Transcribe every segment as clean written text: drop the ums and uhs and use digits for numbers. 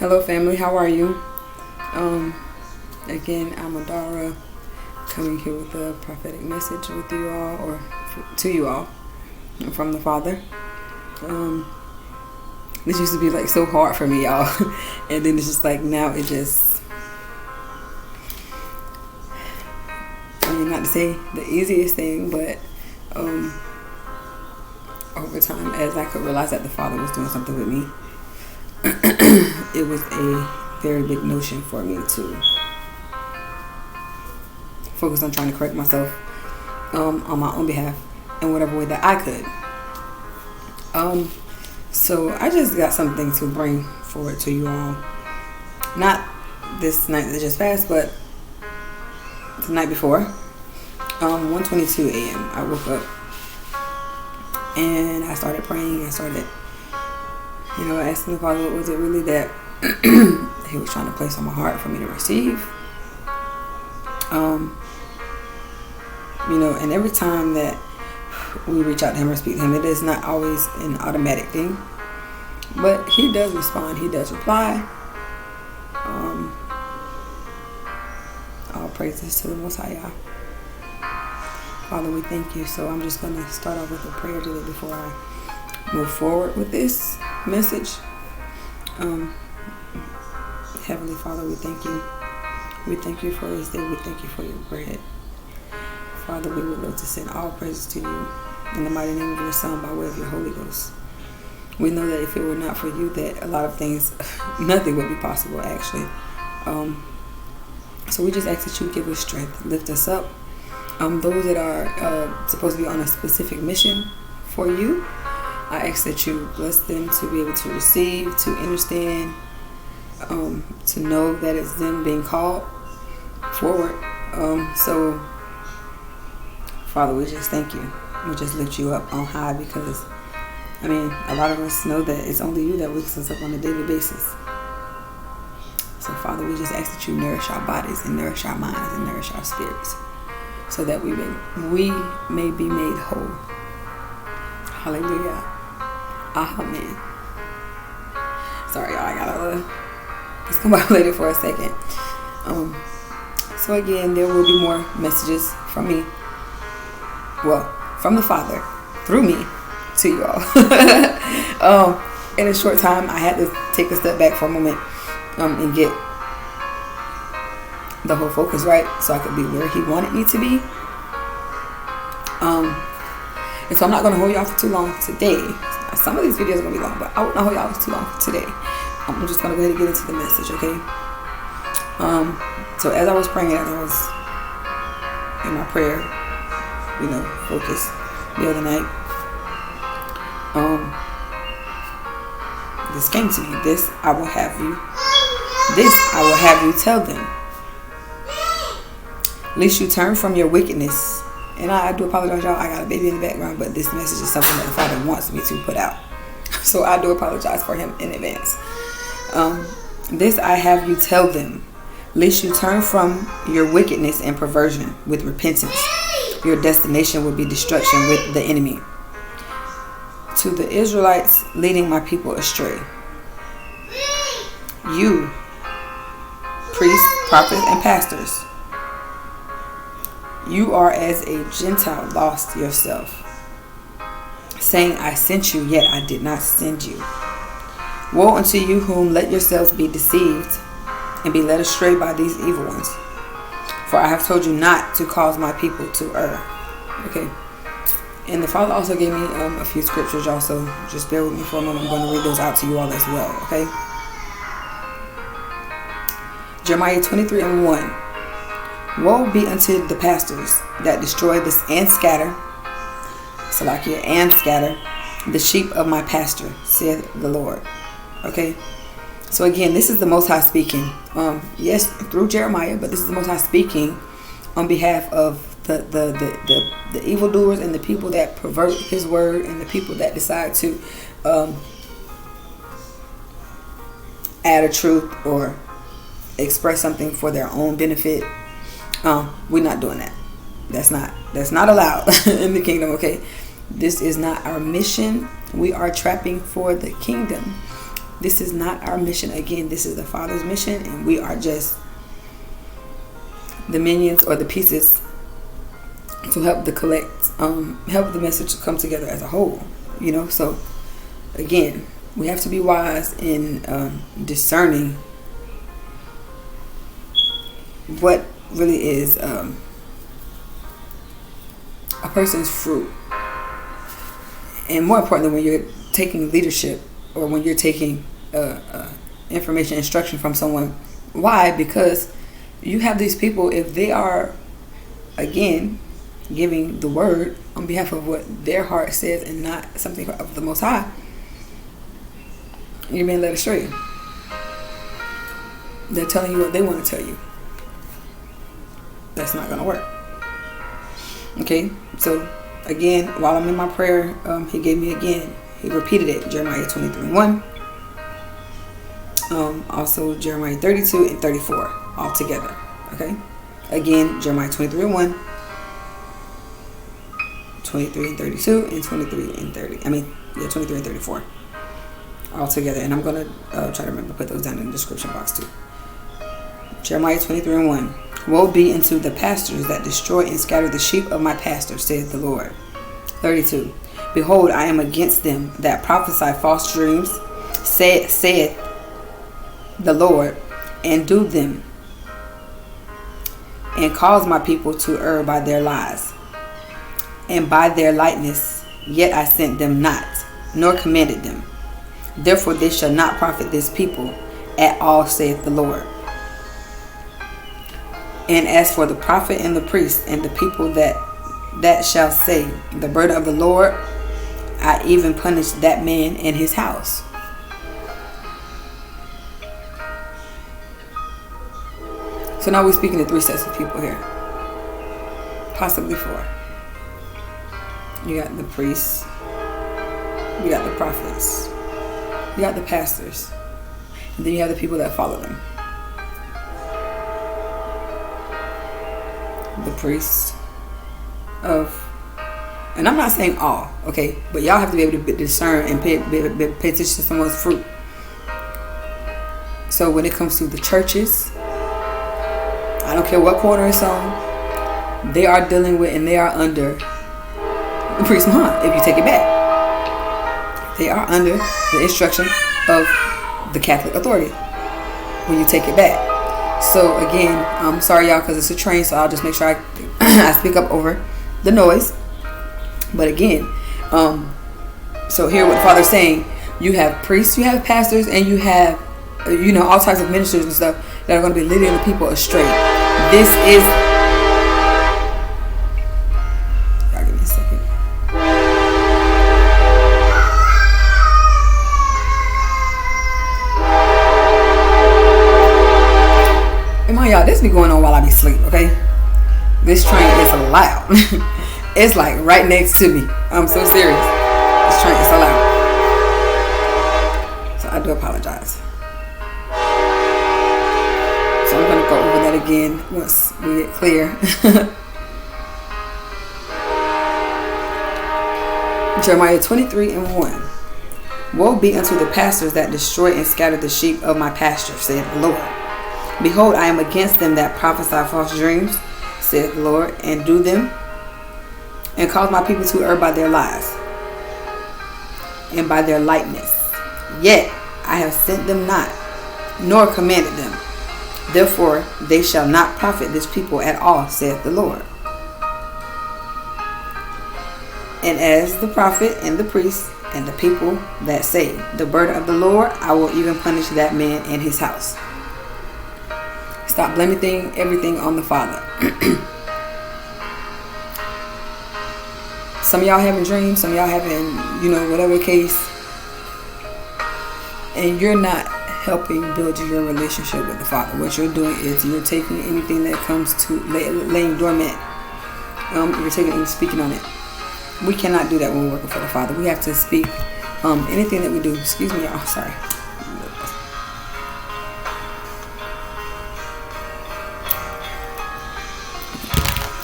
Hello family, how are you? Again, I'm Adara, coming here with a prophetic message with you all, or to you all, from the Father. This used to be like so hard for me, y'all, and then it's just like now it just, not to say the easiest thing, but over time, as I could realize that the Father was doing something with me, it was a very big notion for me to focus on trying to correct myself on my own behalf in whatever way that I could. So I just got something to bring forward to you all. Not this night that just passed, but the night before. 1:22 a.m. I woke up and I started praying. I started asking the Father, what was it really that He was trying to place on my heart for me to receive? And every time that we reach out to Him or speak to Him, it is not always an automatic thing, but He does respond. He does reply. All praises to the Most High Yah. Father, we thank you. So I'm just going to start off with a prayer today before I move forward with this message. Heavenly Father, we thank you. We thank you for this day. We thank you for your bread. Father, we would love to send all praises to you in the mighty name of your Son by way of your Holy Ghost. We know that if it were not for you, that a lot of things, nothing would be possible actually. So we just ask that you give us strength, lift us up. Those that are supposed to be on a specific mission for you, I ask that you bless them to be able to receive, to understand, to know that it's them being called forward. So, Father, we just thank you. We just lift you up on high because, a lot of us know that it's only you that wakes us up on a daily basis. So, Father, we just ask that you nourish our bodies and nourish our minds and nourish our spirits so that we may be made whole. Hallelujah. Amen. Sorry, y'all. I gotta discombobulated for a second. So again, there will be more messages from me. Well, from the Father through me to you all. In a short time, I had to take a step back for a moment and get the whole focus right, so I could be where He wanted me to be. And so I'm not going to hold y'all for too long today. Some of these videos are going to be long, but I won't hold y'all for too long for today. I'm just going to go ahead and get into the message, okay? So as I was praying, as I was in my prayer, focus the other night, this came to me. This I will have you tell them. Lest you turn from your wickedness. And I do apologize, y'all. I got a baby in the background, but this message is something that the Father wants me to put out. So I do apologize for him in advance. This I have you tell them, lest you turn from your wickedness and perversion with repentance. Your destination will be destruction with the enemy. To the Israelites leading my people astray. You, priests, prophets, and pastors, you are as a Gentile lost yourself, saying, I sent you, yet I did not send you. Woe unto you whom let yourselves be deceived and be led astray by these evil ones. For I have told you not to cause my people to err. Okay. And the Father also gave me a few scriptures also. Just bear with me for a moment. I'm going to read those out to you all as well. Okay. Jeremiah 23:1. Woe be unto the pastors that destroy this and scatter the sheep of my pasture, saith the Lord. Okay. So again, this is the Most High speaking. Yes, through Jeremiah, but this is the Most High speaking on behalf of the evildoers and the people that pervert His word and the people that decide to add a truth or express something for their own benefit. We're not doing that. That's not allowed in the kingdom. Okay. This is not our mission. We are trapping for the kingdom. This is not our mission. Again, this is the Father's mission, and we are just the minions or the pieces to help help the message come together as a whole. So again, we have to be wise in discerning what really is a person's fruit. And more importantly, when you're taking leadership or when you're taking information, instruction from someone. Why? Because you have these people, if they are, again, giving the word on behalf of what their heart says and not something of the Most High, you're being led astray. They're telling you what they want to tell you. That's not going to work. Okay? So, again, while I'm in my prayer, he gave me again, he repeated it, Jeremiah 23:1. Also Jeremiah 32 and 34 all together. Okay? Again, Jeremiah 23:1, 23 and 32, and 23 and 30. 23 and 34 all together. And I'm going to try to remember to put those down in the description box too. Jeremiah 23:1. Woe be unto the pastors that destroy and scatter the sheep of my pasture, saith the Lord. 32. Behold, I am against them that prophesy false dreams, saith the Lord, and do them, and cause my people to err by their lies, and by their lightness, yet I sent them not, nor commanded them. Therefore they shall not profit this people at all, saith the Lord. And as for the prophet and the priest and the people that shall say, the burden of the Lord, I even punish that man and his house. So now we're speaking to 3 sets of people here. Possibly 4. You got the priests. You got the prophets. You got the pastors. And then you have the people that follow them. The priests and I'm not saying all, okay, but y'all have to be able to discern and pay attention to someone's fruit. So when it comes to the churches, I don't care what corner it's on, they are dealing with and they are under the priest Muhammad. If you take it back, they are under the instruction of the Catholic authority when you take it back. So again, I'm sorry y'all, because it's a train, so I'll just make sure I speak up over the noise. But again, so here what the Father's saying, you have priests, you have pastors, and you have all types of ministers and stuff that are going to be leading the people astray. This is, y'all give me a second. Come on, y'all, this be going on while I be asleep, okay? This train is loud. It's like right next to me. I'm so serious. This train is so loud. So I do apologize. So I'm going to go over that again once we get clear. Jeremiah 23:1. Woe be unto the pastors that destroy and scatter the sheep of my pasture, saith the Lord. Behold, I am against them that prophesy false dreams, saith the Lord, and do them, and cause my people to err by their lies, and by their lightness. Yet I have sent them not, nor commanded them. Therefore they shall not profit this people at all, saith the Lord. And as the prophet and the priest and the people that say, the burden of the Lord, I will even punish that man and his house. Stop blaming everything on the Father. Some of y'all having dreams, some of y'all having, whatever the case, and you're not helping build your relationship with the Father. What you're doing is you're taking anything that comes to laying dormant, you're taking and speaking on it. We cannot do that when we're working for the Father. We have to speak anything that we do. Excuse me, y'all. Sorry.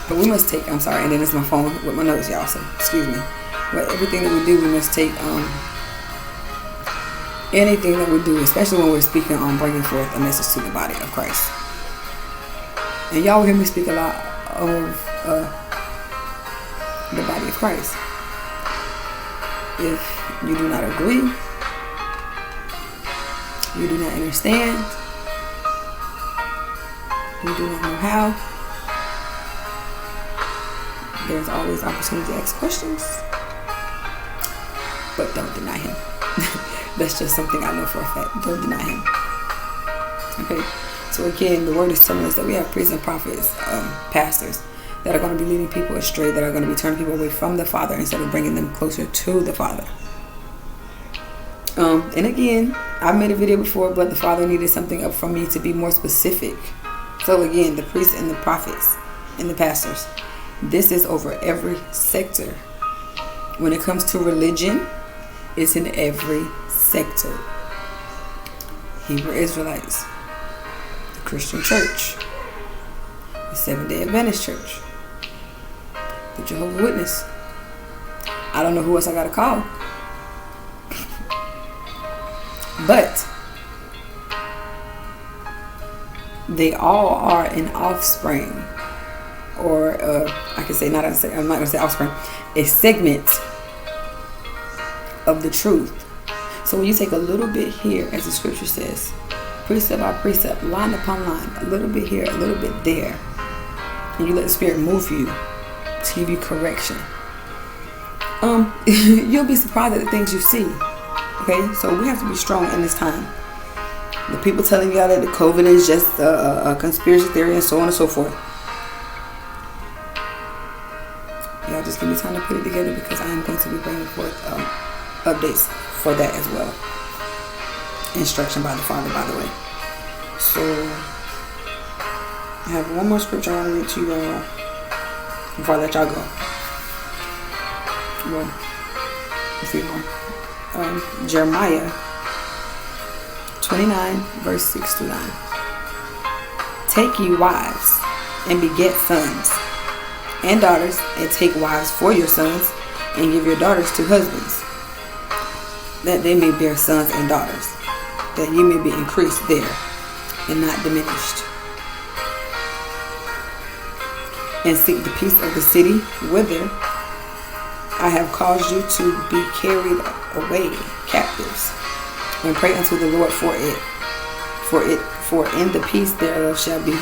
But we must take, and then it's my phone with my notes, y'all, so excuse me. But everything that we do, we must take anything that we do, especially when we're speaking on bringing forth a message to the body of Christ. And y'all will hear me speak a lot of the body of Christ. If you do not agree, you do not understand, you do not know how, there's always opportunity to ask questions, but don't deny him. That's just something I know for a fact. Don't deny him. Okay, so again, the word is telling us that we have priests and prophets, pastors, that are going to be leading people astray, that are going to be turning people away from the Father instead of bringing them closer to the Father. And again, I've made a video before, but the Father needed something up from me to be more specific. So again, the priests and the prophets and the pastors, this is over every sector. When it comes to religion, it's in every sector. Hebrew Israelites, the Christian church, the Seventh-day Adventist church, the Jehovah's Witness. I don't know who else I gotta call. But they all are an offspring, or I can say I'm not going to say offspring, a segment of the truth. So when you take a little bit here, as the scripture says, precept by precept, line upon line, a little bit here, a little bit there, and you let the Spirit move you to give you correction, you'll be surprised at the things you see. Okay, so we have to be strong in this time. The people telling y'all that the COVID is just a conspiracy theory and so on and so forth. Y'all just give me time to put it together, because I am going to be bringing forth updates for that as well. Instruction by the Father, by the way. So I have one more scripture I want to read to you before I let y'all go. Well, a few more. Jeremiah 29 verse 6 to 9. Take ye wives and beget sons and daughters, and take wives for your sons, and give your daughters to husbands, that they may bear sons and daughters, that ye may be increased there and not diminished. And seek the peace of the city whither I have caused you to be carried away captives, and pray unto the Lord for it. For in the peace thereof shall ye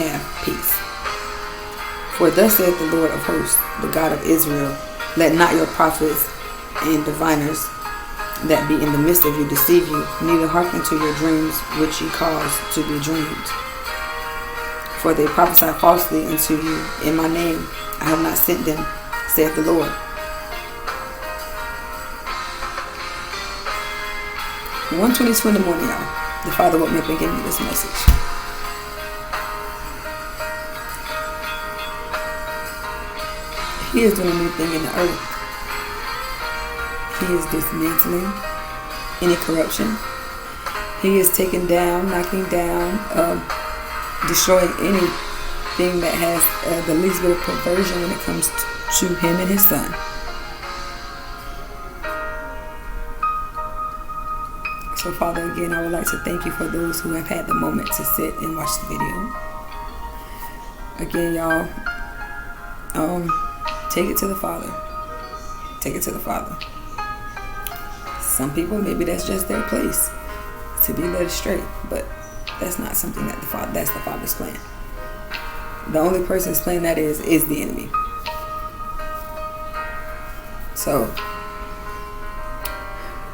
have peace. For thus saith the Lord of hosts, the God of Israel, let not your prophets and diviners that be in the midst of you deceive you, neither hearken to your dreams which ye cause to be dreamed. For they prophesy falsely unto you in my name. I have not sent them, saith the Lord. 1:22 in the morning, y'all. The Father woke me up and gave me this message. He is doing a new thing in the earth. He is dismantling any corruption. He is taking down, knocking down, destroying anything that has the least bit of perversion when it comes to him and his son. So Father, again, I would like to thank you for those who have had the moment to sit and watch the video. Again, y'all, take it to the Father. Take it to the Father. Some people, maybe that's just their place to be led astray, but that's not something that that's the Father's plan. The only person's plan that is the enemy. So,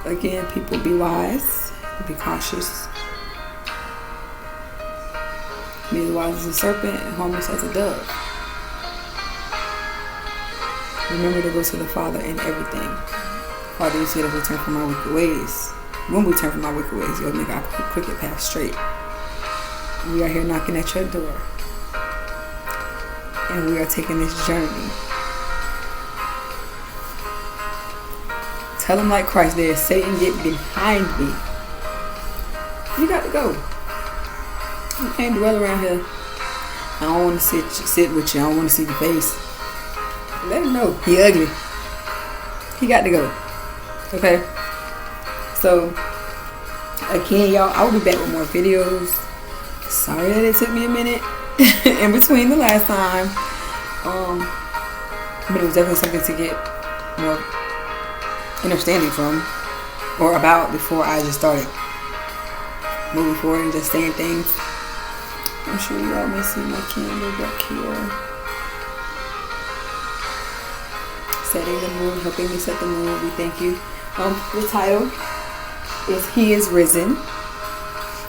again, people, be wise, be cautious. Be as wise as a serpent and harmless as a dove. Remember to go to the Father in everything. Father, you said if we turn from our wicked ways, when we turn from our wicked ways, you'll make our crooked path straight. We are here knocking at your door, and we are taking this journey. Tell them like Christ, there, Satan, get behind me. You got to go. You can't dwell around here. I don't want to sit with you. I don't want to see your face. Let him know he ugly. He got to go. Okay. So again, y'all, I will be back with more videos. Sorry that it took me a minute in between the last time. But it was definitely something to get more understanding from or about before I just started moving forward and just saying things. I'm sure you all may see my candle back here. Setting the mood, helping me set the mood. We thank you. The title is He is Risen.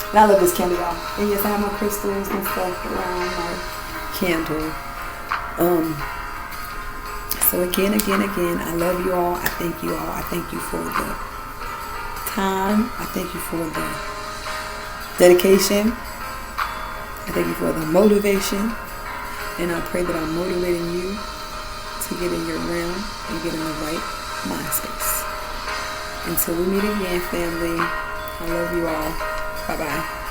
And I love this candle, y'all. And yes, I have my crystals and stuff around my candle. So again, I love you all. I thank you all. I thank you for the time. I thank you for the dedication. I thank you for the motivation. And I pray that I'm motivating you to get in your realm and get in the right mind space. Until we meet again, family, I love you all. Bye-bye.